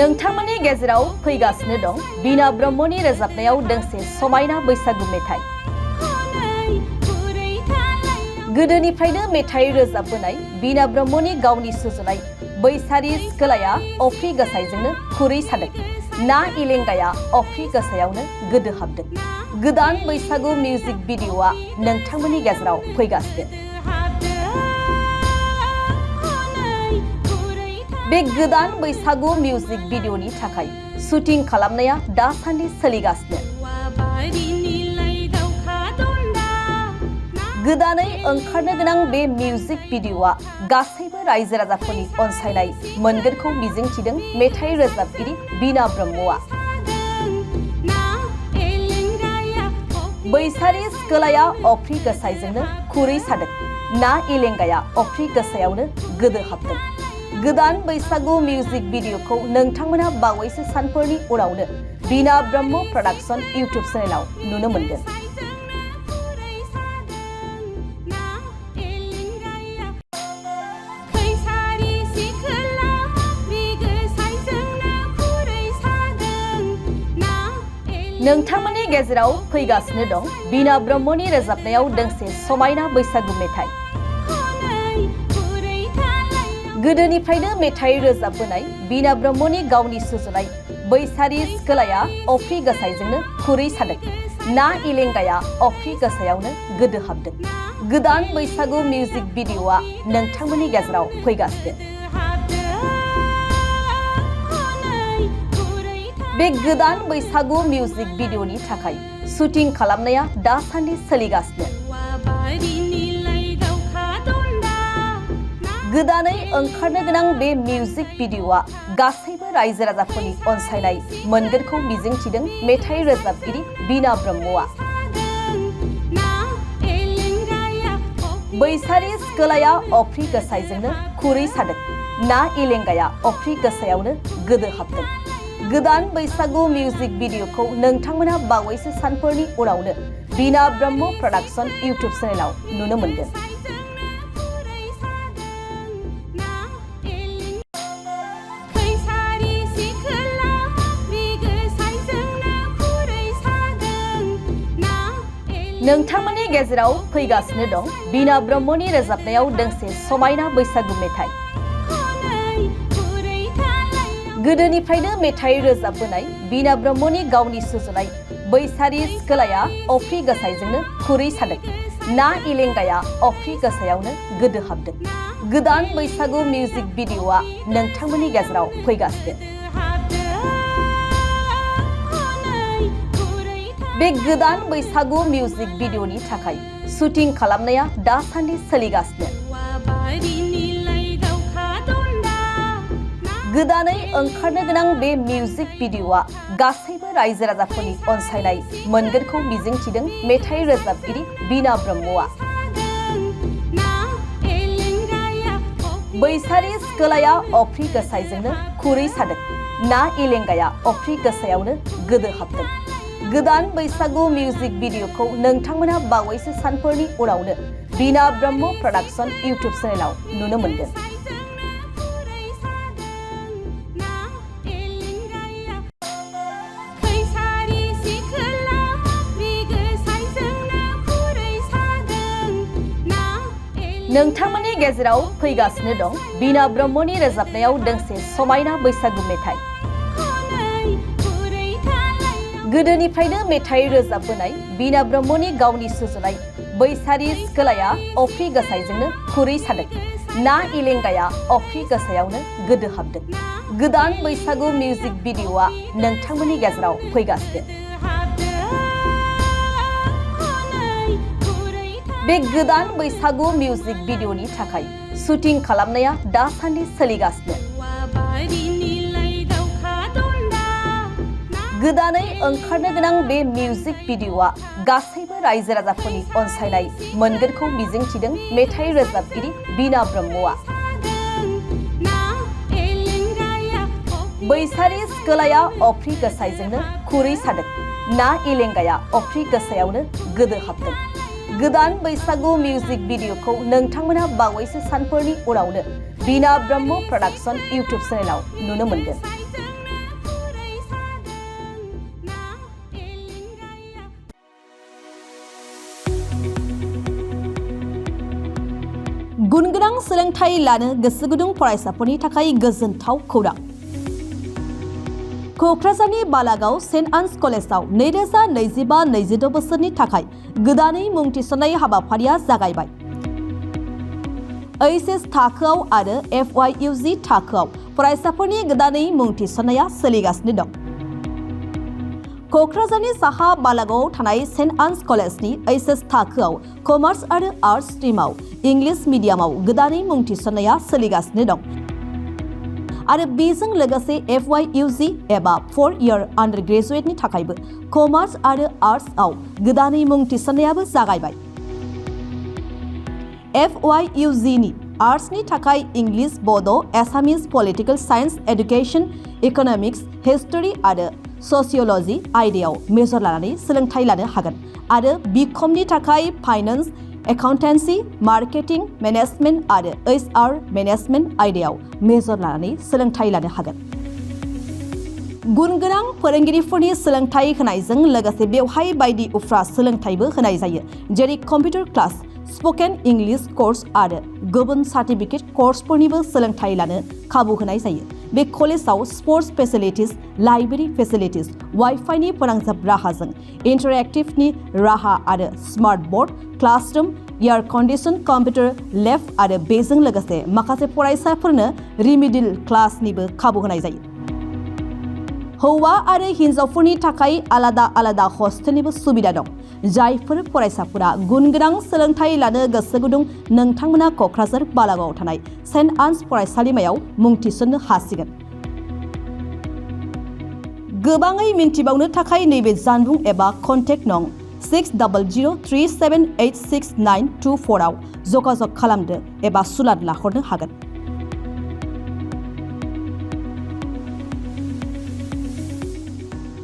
नोंथांमोननि गेजेराव फैगासिनो दं बीना ब्रह्मनि रोजाबनायाव दोंसे समायना बैसागु मेथाइ। गोदोनिफ्रायनो मेथाइ रोजाबबोनाय बीना ब्रह्मनि गावनि सुजुनाय बैसारि सिखोलाया अफ्रि गोसायजोंनो खुरै सादों, ना इलेंगाया अफ्रि गोसायावनो गोदो हाबदों। गोदान बैसागु मिउजिक भिडिअ'आ नोंथांमोननि गेजेराव फैगासिनो। बे गोदान बैसागु मिउजिक भिडिअ'नि थाखाय शुटिं खालामनाया दासान्दि सोलिगासिनो। गोदानै ओंखारनो गोनां बे मिउजिक भिडिअ'आ गासैबो रायजो राजाफोरनि अनसायनाय मोनगोनखौ मिजिंथिदों मेथाइ रोजाबगिरि बीना ब्रह्मआ। बैसारि सिखोलाया अफ्रि गोसायजोंनो खुरै सादों, ना इलेंगाया अफ्रि गोसायावनो गोदो हाबदों। गोदान बैसागु मिउजिक भिडिअ'खौ नोंथांमोना बावैसो सानफोरनि उनावनो बीना ब्रह्म प्रडाक्शन इउट्युब चेनेलाव नुनो मोनगोन। नोंथांमोननि गेजेराव फैगासिनो दं बीना ब्रह्मनि रोजाबनायाव दोंसे समायना बैसागु मेथाइ। गोदोनिफ्रायनो मेथाइ रोजाबबोनाय बीना ब्रह्मनि गावनि सुजुनाय बैसारि सिखोलाया अफ्रि गोसायजोंनो खुरै सादों, ना इलेंगाया अफ्रि गोसायावनो गोदो हाबदों। गोदान बैसागु मिउजिक भिडिअ'आ नोंथांमोननि गेजेराव फैगासिनो। बे गोदान बैसागु मिउजिक भिडिअ'नि थाखाय शुटिं खालामनाया दासान्दि सोलिगासिनो। गोदानै ओंखारनो गोनां बे मिउजिक भिडिअ'आ गासैबो रायजो राजाफोरनि अनसायनाय मोनगोनखौ मिजिंथिदों मेथाइ रोजाबगिरि बीना ब्रह्मआ। बैसारि सिखोलाया अफ्रि गोसायजोंनो खुरै सादों, ना इलेंगाया अफ्रि गोसायावनो गोदो हाबदों। गोदान बैसागु मिउजिक भिडिअ'खौ नोंथांमोना बावैसो सानफोरनि उनावनो बीना ब्रह्म प्रडाक्शन इउट्युब चेनेलाव नुनो मोनगोन। नोंथांमोननि गेजेराव फैगासिनो दं बीना ब्रह्मनि रोजाबनायाव दोंसे समायना बैसागु मेथाइ। गोदोनिफ्रायनो मेथाइ रोजाबबोनाय बीना ब्रह्मनि गावनि सुजुनाय बैसारि सिखोलाया अफ्रि गोसायजोंनो खुरै सादों, ना इलेंगाया अफ्रि गोसायावनो गोदो हाबदों। गोदान बैसागु मिउजिक भिडिअ'आ नोंथांमोननि गेजेराव फैगासिनो। बे गोदान बैसागु मिउजिक भिडिअ'नि थाखाय शुटिं खालामनाया दासान्दि सोलिगासिनो। गोदानै ओंखारनो गोनां बे मिउजिक भिडिअ'आ गासैबो रायजो राजाफोरनि अनसायनाय मोनगोनखौ मिजिंथिदों मेथाइ रोजाबगिरि बीना ब्रह्मआ। बैसारि सिखोलाया अफ्रि गोसायजोंनो खुरै सादों, ना इलेंगाया अफ्रि गोसायावनो गोदो हाबदों। गोदान बैसागु मिउजिक भिडिअ'खौ नोंथांमोना बावैसो सानफोरनि उनावनो बीना ब्रह्म प्रडाक्शन इउट्युब चेनेलाव नुनो मोनगोन। नोंथांमोननि गेजेराव फैगासिनो दं बीना ब्रह्मनि रोजाबनायाव दोंसे समायना बैसागु मेथाइ। गोदोनिफ्रायनो मेथाइ रोजाबबोनाय बीना ब्रह्मनि गावनि सुजुनाय बैसारि सिखोलाया अफ्रि गोसायजोंनो खुरै सादों, ना इलेंगाया अफ्रि गोसायावनो गोदो हाबदों। गोदान बैसागु मिउजिक भिडिअ'आ नोंथांमोननि गेजेराव फैगासिनो। बे गोदान बैसागु मिउजिक भिडिअ'नि थाखाय शुटिं खालामनाया दासान्दि सोलिगासिनो। गोदानै ओंखारनो गोनां बे मिउजिक भिडिअ'आ गासैबो रायजो राजाफोरनि अनसायनाय मोनगोनखौ मिजिंथिदों मेथाइ रोजाबगिरि बीना ब्रह्मआ। बैसारि सिखोलाया अफ्रि गोसायजोंनो खुरै सादों, ना इलेंगाया अफ्रि गोसायावनो गोदो हाबदों। गोदान बैसागु मिउजिक भिडिअ'खौ नोंथांमोना बावैसो सानफोरनि उनावनो बीना ब्रह्म प्रडाक्शन इउट्युब चेनेलाव नुनो मोनगोन। गुनगोनां सोलोंथाइ लानो गोसो गुदुं फरायसाफोरनि थाखाय गोजोनथाव खौरां। क'क्राझारनि बालागाव सेन्ट आन्स कलेजाव 2025-26 बोसोरनि थाखाय गोदानै मुं थिसननाय हाबाफारिया जागायबाय। HS थाखोआव आरो FYUG थाखोआव फरायसाफोरनि गोदानै मुं थिसननाया सोलिगासिनो दं। क'क्राझारनि साहा बालागावआव थानाय सेन्ट आन्स कलेजनि HS थाखोआव कमार्स आरो आर्ट्स स्ट्रिमाव इंलिश मिडियामाव गोदानै मुं थिसननाया सोलिगासिनो दं आरो बेजों लोगोसे FYUG एबा 4-year आन्डार ग्रेजुएटनि थाखायबो कमार्स आरो आर्ट्सआव गोदानै मुं थिसननायाबो जागायबाय। FYUG नि आर्ट्सनि थाखाय English, Bodo', Assamese, political science, education, economics, history आरो ससिय'ल'जि आयदायाव मेजर लानानै सोलोंथाइ लानो हागोन आरो बिकमनि थाखाय फाइनेन्स, एकाउन्टेन्सि, मार्केटिं, मेनेजमेन्ट आरो HR मेनेजमेन्ट आयदायाव मेजर लानानै सोलोंथाइ लानो हागोन। गुनगोनां फोरोंगिरिफोरनि सोलोंथाइ होनायजों लोगोसे बेवहाय बायदि उफ्रा सोलोंथाइबो होनाय जायो, जेरै computer class, spoken English course आरो गुबुन सार्टिफिकेट कर्सफोरनिबो सोलोंथाइ लानो खाबु होनाय जायो। बे कलेजाव स्पर्ट्स फेसिलिटिज, लाइब्रेरी फेसिलिटिज, वाइफाइनि फोनांजाब राहाजों इन्टारेक्टिभनि राहा आरो smart board, classroom, air condition, computer lab आरो बेजों लोगोसे माखासे फरायसाफोरनो रिमिडियेल क्लासनिबो खाबु होनाय जायो। हौवा आरो हिन्जावफोरनि थाखाय आलादा आलादा हस्टेलनिबो सुबिदा दं। जायफोर फरायसाफोरा गुनगोनां सोलोंथाइ लानो गोसो गुदुं नोंथांमोना क'क्राझार बालागावआव थानाय सेन्ट आन्स फरायसालिमायाव मुं थिसननो हासिगोन। गोबाङै मिन्थिबावनो थाखाय नैबे जानबुं एबा कन्टेक्ट नं 6003786924 आव जगाजग खालामदो एबा सुलाद लाहरनो हागोन।